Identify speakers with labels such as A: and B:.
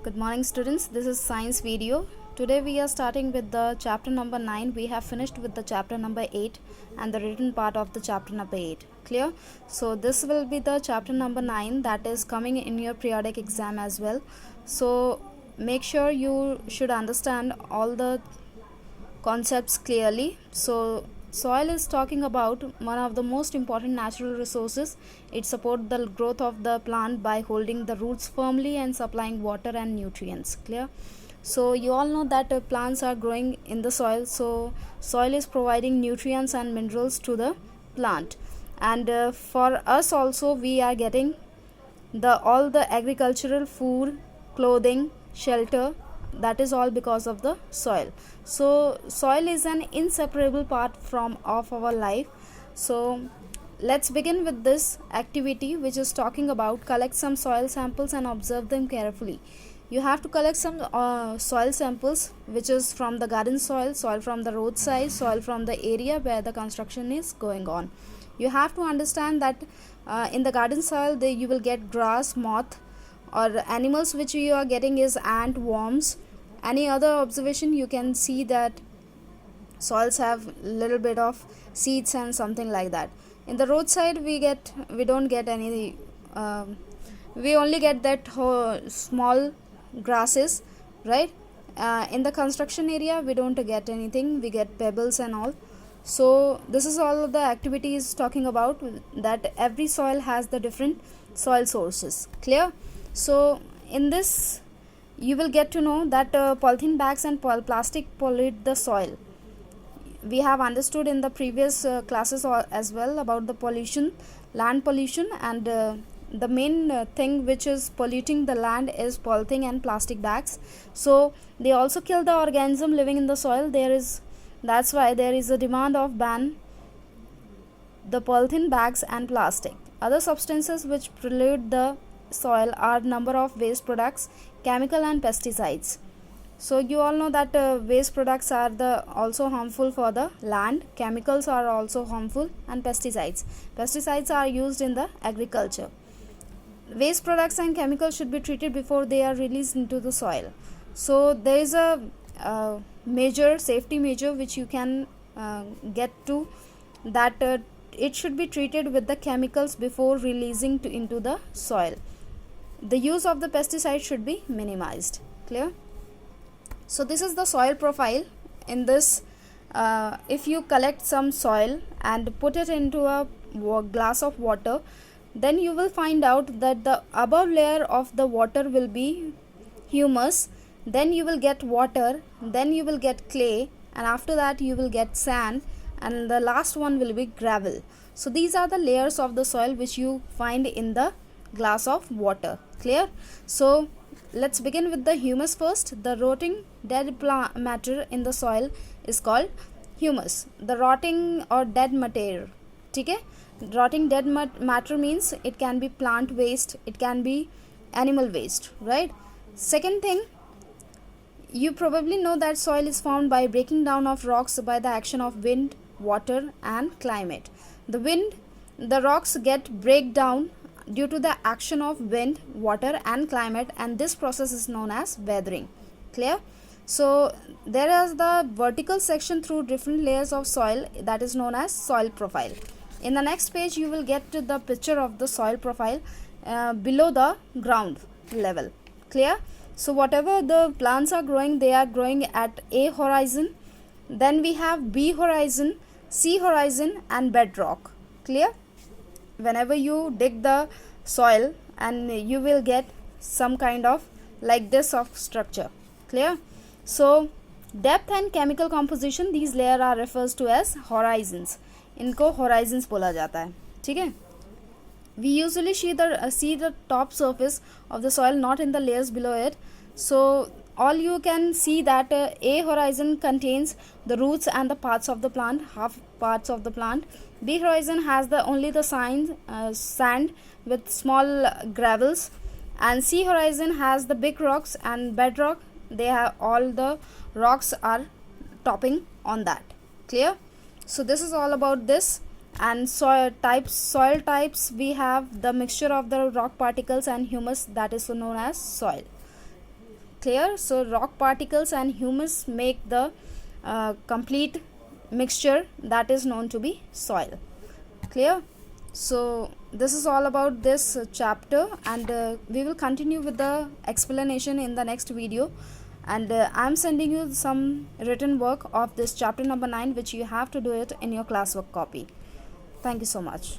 A: Good morning students, this is science video. Today we are starting with the chapter number 9. We have finished with the chapter number 8 and the written part of the chapter number 8. Clear? So this will be the chapter number 9 that is coming in your periodic exam as well. So make sure you should understand all the concepts clearly. So soil is talking about one of the most important natural resources. It supports the growth of the plant by holding the roots firmly and supplying water and nutrients. Clear? So you all know that plants are growing in the soil, so soil is providing nutrients and minerals to the plant, and for us also we are getting all the agricultural food, clothing, shelter. That is all because of the soil. So soil is an inseparable part of our life. So let's begin with this activity, which is talking about collect some soil samples and observe them carefully. You have to collect some soil samples, which is from the garden soil, soil from the roadside, soil from the area where the construction is going on. You have to understand that in the garden soil you will get grass, moth, or animals which you are getting is ant, worms. Any other observation, you can see that soils have little bit of seeds and something like that. In the roadside we don't get any, we only get that small grasses, right? In the construction area we don't get anything, we get pebbles and all. So this is all of the activities talking about that every soil has the different soil sources. Clear? So in this you will get to know that polythene bags and plastic pollute the soil. We have understood in the previous classes as well about the pollution, land pollution, and the main thing which is polluting the land is polythene and plastic bags. So they also kill the organism living in the soil. That's why there is a demand of ban the polythene bags and plastic. Other substances which pollute the soil are number of waste products, chemical and pesticides. So you all know that waste products are also harmful for the land, chemicals are also harmful, and pesticides are used in the agriculture. Waste products and chemicals should be treated before they are released into the soil. So there is a safety measure which you can get to, that it should be treated with the chemicals before releasing into the soil. The use of the pesticide should be minimized. Clear? So this is the soil profile. In this, if you collect some soil and put it into a glass of water, then you will find out that the above layer of the water will be humus, then you will get water, then you will get clay, and after that you will get sand, and the last one will be gravel. So these are the layers of the soil which you find in the glass of water. Clear? So let's begin with the humus first. The rotting dead matter in the soil is called humus. The rotting or dead matter. Okay? Rotting dead matter means it can be plant waste, it can be animal waste, right? Second thing, you probably know that soil is formed by breaking down of rocks by the action of wind, water and climate. The rocks break down due to the action of wind, water and climate, and this process is known as weathering. Clear? So there is the vertical section through different layers of soil, that is known as soil profile. In the next page you will get to the picture of the soil profile below the ground level. Clear? So whatever the plants are growing, they are growing at A horizon, then we have B horizon, C horizon and bedrock. Clear? Whenever you dig the soil, and you will get some kind of like this of structure. Clear? So depth and chemical composition, these layer are refers to as horizons. इनको horizons बोला जाता है. ठीक है? We usually see the top surface of the soil, not in the layers below it. So all you can see that A horizon contains the roots and the parts of the plant, half parts of the plant. B horizon has only the sand with small gravels, and C horizon has the big rocks and bedrock. They have all the rocks are topping on that. Clear? So this is all about this. And soil types, we have the mixture of the rock particles and humus, that is known as soil. Clear? So rock particles and humus make the complete mixture that is known to be soil. Clear? So this is all about this chapter, and we will continue with the explanation in the next video. And I'm sending you some written work of this chapter number 9, which you have to do it in your classwork copy. Thank you so much.